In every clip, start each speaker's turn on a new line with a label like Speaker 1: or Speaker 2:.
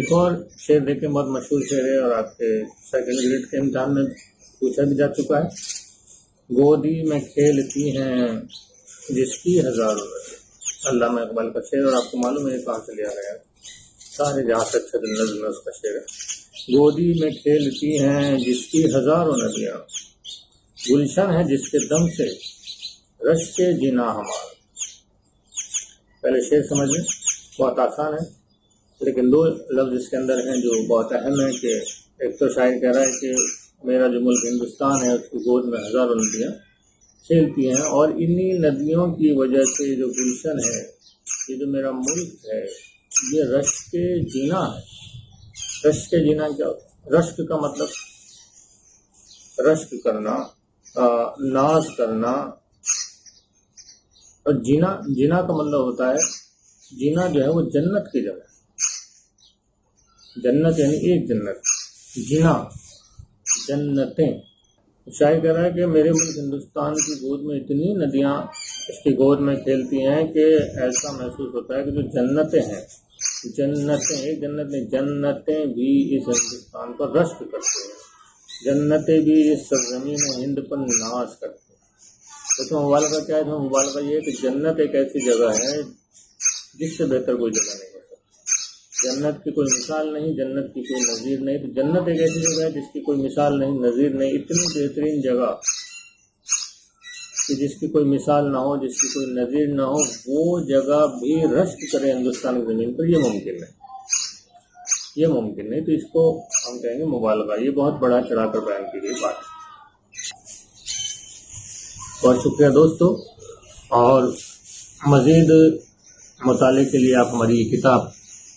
Speaker 1: ایک اور شعر دیکھیں، بہت مشہور شعر ہے اور آپ کے سیکنڈ گریڈ کے امتحان میں پوچھا بھی جا چکا ہے۔ گودی میں کھیلتی ہیں جس کی ہزاروں ندیاں، علامہ اقبال کا شعر، اور آپ کو معلوم ہے یہ کہاں سے لیا گیا ہے؟ سارے جہاں سے اچھا نظم ہے اس کا شعر ہے۔ گودی میں کھیلتی ہیں جس کی ہزاروں ندیاں، گلشن ہے جس کے دم سے رش کے جینا ہمارا۔ پہلے شعر سمجھ لیں، بہت آسان ہے، لیکن دو لفظ اس کے اندر ہیں جو بہت اہم ہیں کہ ایک تو شاعر کہہ رہا ہے کہ میرا جو ملک ہندوستان ہے اس کی گود میں ہزاروں ندیاں کھیلتی ہیں، اور انہی ندیوں کی وجہ سے جو گلشن ہے، یہ جو میرا ملک ہے، یہ رشک کے جینا ہے۔ رشک کے جینا کیا ہوتا ہے؟ رشک کا مطلب رشک کرنا، ناز کرنا، اور جینا کا مطلب ہوتا ہے، جینا جو ہے وہ جنت کی جگہ، جنت یعنی ایک جنت، جینا جنتیں۔ شاعر کہہ رہا ہے کہ میرے ملک ہندوستان کی گود میں اتنی ندیاں اس کی گود میں کھیلتی ہیں کہ ایسا محسوس ہوتا ہے کہ جو جنتیں ہیں، جنتیں، ایک جنت نہیں، جنتیں بھی اس ہندوستان پر رشک کرتے ہیں، جنتیں بھی اس سرزمین ہند پر ناز کرتے ہیں۔ اس میں مبالغہ کیا ہے؟ مبالغہ یہ ہے کہ جنت ایک ایسی جگہ ہے جس سے بہتر کوئی جگہ نہیں ہے، جنت کی کوئی مثال نہیں، جنت کی کوئی نظیر نہیں۔ تو جنت ایک ایسی جگہ ہے جس کی کوئی مثال نہیں، نظیر نہیں، اتنی بہترین جگہ کہ جس کی کوئی مثال نہ ہو، جس کی کوئی نظیر نہ ہو، وہ جگہ بھی رشک کرے ہندوستان کی زمین پر، یہ ممکن ہے، یہ ممکن نہیں۔ تو اس کو ہم کہیں گے مبالغہ، یہ بہت بڑا چڑھا کر بیان کی گئی بات ہے۔ بہت شکریہ دوستو، اور مزید مطالعے کے لیے آپ ہماری یہ کتاب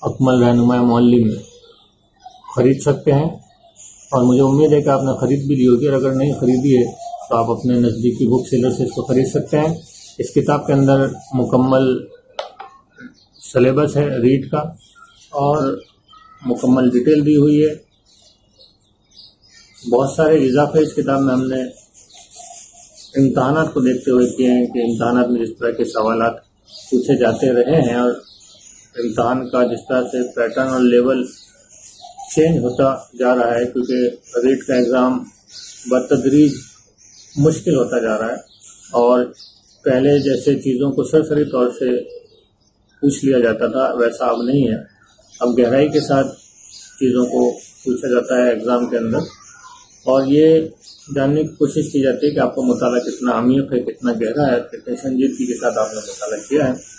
Speaker 1: اکمل رہنما معلم خرید سکتے ہیں، اور مجھے امید ہے کہ آپ نے خرید بھی لی ہوگی، اور اگر نہیں خریدی ہے تو آپ اپنے نزدیکی بک سیلر سے اس کو خرید سکتے ہیں۔ اس کتاب کے اندر مکمل سلیبس ہے ریڈ کا، اور مکمل ڈیٹیل دی ہوئی ہے۔ بہت سارے اضافے اس کتاب میں ہم نے امتحانات کو دیکھتے ہوئے کیے ہیں کہ امتحانات میں جس طرح کے سوالات پوچھے جاتے رہے ہیں، اور امتحان کا جس طرح سے پیٹرن اور لیول چینج ہوتا جا رہا ہے، کیونکہ ریٹ کا ایگزام بتدریج مشکل ہوتا جا رہا ہے، اور پہلے جیسے چیزوں کو سرسری طور سے پوچھ لیا جاتا تھا ویسا اب نہیں ہے، اب گہرائی کے ساتھ چیزوں کو پوچھا جاتا ہے ایگزام کے اندر، اور یہ جاننے کی کوشش کی جاتی ہے کہ آپ کا مطالعہ کتنا عمیق ہے، کتنا گہرا ہے، کتنے سنجیدگی کے ساتھ آپ نے مطالعہ کیا ہے۔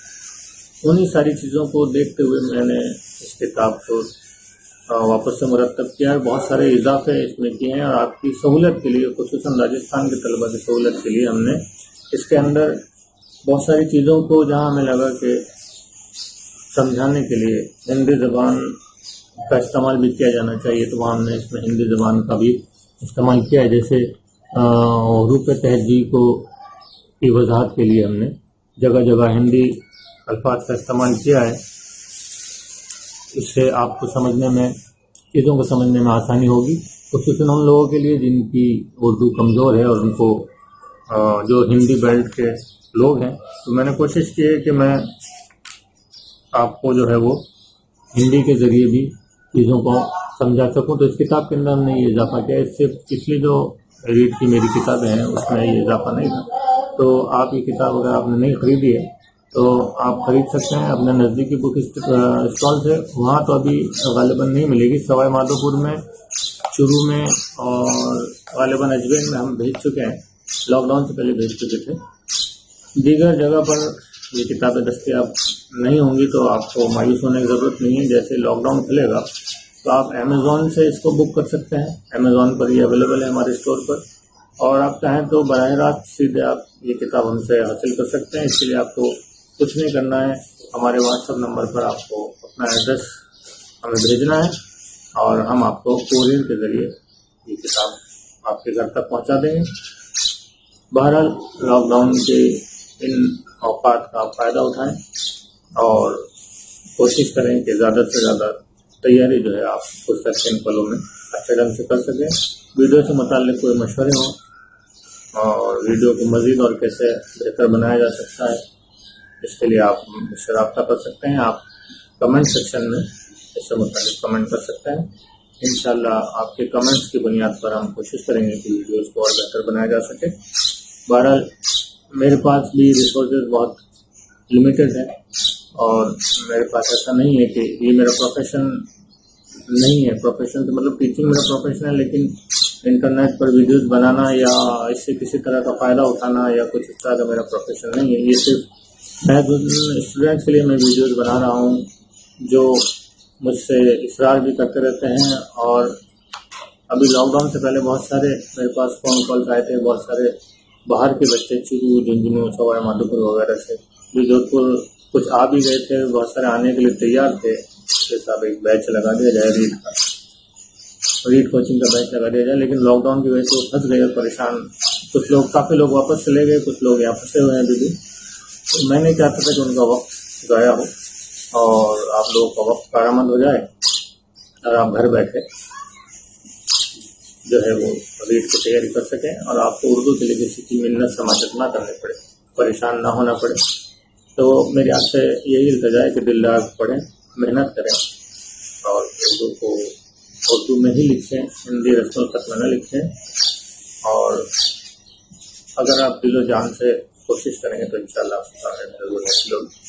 Speaker 1: انہی ساری چیزوں کو دیکھتے ہوئے میں نے اس کتاب کو واپس سے مرتب کیا ہے، بہت سارے اضافے اس میں کیے ہیں، اور آپ کی سہولت کے لیے، خصوصاً راجستھان کے طلباء کی سہولت کے لیے، ہم نے اس کے اندر بہت ساری چیزوں کو جہاں ہمیں لگا کہ سمجھانے کے لیے ہندی زبان کا استعمال بھی کیا جانا چاہیے، تو وہاں ہم نے اس میں ہندی زبان کا بھی استعمال کیا ہے۔ جیسے حروف تہجی کی وضاحت کے لیے ہم نے جگہ جگہ ہندی الفاظ کا استعمال کیا ہے، اس سے آپ کو سمجھنے میں، چیزوں کو سمجھنے میں آسانی ہوگی، خصوصاً ان لوگوں کے لیے جن کی اردو کمزور ہے اور ان کو جو ہندی بیلٹ کے لوگ ہیں۔ تو میں نے کوشش کی ہے کہ میں آپ کو جو ہے وہ ہندی کے ذریعے بھی چیزوں کو سمجھا سکوں، تو اس کتاب کے اندر ہم نے یہ اضافہ کیا۔ اس سے پچھلی جو ریڈ کی میری کتابیں ہیں اس میں یہ اضافہ نہیں تھا، تو آپ یہ کتاب اگر آپ نے نہیں خریدی ہے تو آپ خرید سکتے ہیں اپنے نزدیکی بک اسٹال سے، وہاں تو ابھی غالباً نہیں ملے گی، سوائی مادھوپور میں شروع میں اور غالباً اجمیر میں ہم بھیج چکے ہیں، لاک ڈاؤن سے پہلے بھیج چکے تھے، دیگر جگہ پر یہ کتابیں دستیاب نہیں ہوں گی، تو آپ کو مایوس ہونے کی ضرورت نہیں ہے۔ جیسے لاک ڈاؤن کھلے گا تو آپ امیزون سے اس کو بک کر سکتے ہیں، امیزون پر یہ اویلیبل ہے ہمارے اسٹور پر، اور آپ چاہیں تو براہ راست سیدھے آپ یہ کتاب ہم سے حاصل کر سکتے ہیں۔ اس کے لیے آپ کو کچھ نہیں کرنا ہے، ہمارے واٹس ایپ نمبر پر آپ کو اپنا ایڈریس ہمیں بھیجنا ہے، اور ہم آپ کو کوریئر کے ذریعے یہ کتاب آپ کے گھر تک پہنچا دیں گے۔ بہرحال لاک ڈاؤن کے ان اوقات کا آپ فائدہ اٹھائیں، اور کوشش کریں کہ زیادہ سے زیادہ تیاری جو ہے آپ اس سے ان پلوں میں اچھے ڈھنگ سے کر سکیں۔ ویڈیو سے متعلق کوئی مشورے ہوں، اور ویڈیو کو مزید اور کیسے بہتر بنایا جا سکتا ہے، اس کے لیے آپ مجھ سے رابطہ کر سکتے ہیں۔ آپ کمنٹ سیکشن میں اس سے متعلق کمنٹ کر سکتے ہیں. انشاءاللہ آپ کے کمنٹس کی بنیاد پر ہم کوشش کریں گے کہ ویڈیوز کو اور بہتر بنایا جا سکے. بہرحال میرے پاس بھی ریسورسز بہت لمیٹڈ ہیں اور میرے پاس ایسا نہیں ہے کہ یہ میرا پروفیشن نہیں ہے. پروفیشن تو مطلب ٹیچنگ میرا پروفیشن ہے، لیکن انٹرنیٹ پر ویڈیوز بنانا یا اس سے کسی طرح کا فائدہ اٹھانا یا کچھ اس طرح کا میرا پروفیشن نہیں ہے. یہ صرف اسٹوڈینٹس کے لیے میں ویڈیوز بنا رہا ہوں جو مجھ سے اصرار بھی کرتے رہتے ہیں. اور ابھی لاک ڈاؤن سے پہلے بہت سارے میرے پاس فون کالز آئے تھے، بہت سارے باہر کے بچے چورو، جھنجھنو، سوائی مادھوپور وغیرہ سے جو جودھ پور کچھ آ بھی گئے تھے، بہت سارے آنے کے لیے تیار تھے کہ صاحب ایک بیچ لگا دیا جائے ریڈ کوچنگ کا بیچ لگا دیا جائے. لیکن لاک ڈاؤن کی وجہ سے وہ پھنس گئے، پریشان. کچھ لوگ، کافی لوگ واپس چلے گئے، کچھ لوگ یہاں پھنسے ہوئے ہیں ابھی بھی. تو میں نہیں چاہتا تھا کہ ان کا وقت ضائع ہو اور آپ لوگوں کا وقت کارآمد ہو جائے اور آپ گھر بیٹھے جو ہے وہ ریڈ کی تیاری کر سکیں اور آپ کو اردو کے لیے کسی کی منت سماجت نہ کرنے پڑے، پریشان نہ ہونا پڑے. تو میری آپ سے یہی التجا ہے کہ دل لگا کے پڑھیں، محنت کریں اور اردو کو اردو میں ہی لکھیں، ہندی رسم الخط میں نہ لکھیں. اور اگر آپ دل و جان سے کوشش کریں گے تو انشاءاللہ آپ کے سامنے ضرور حاصل ہوگی.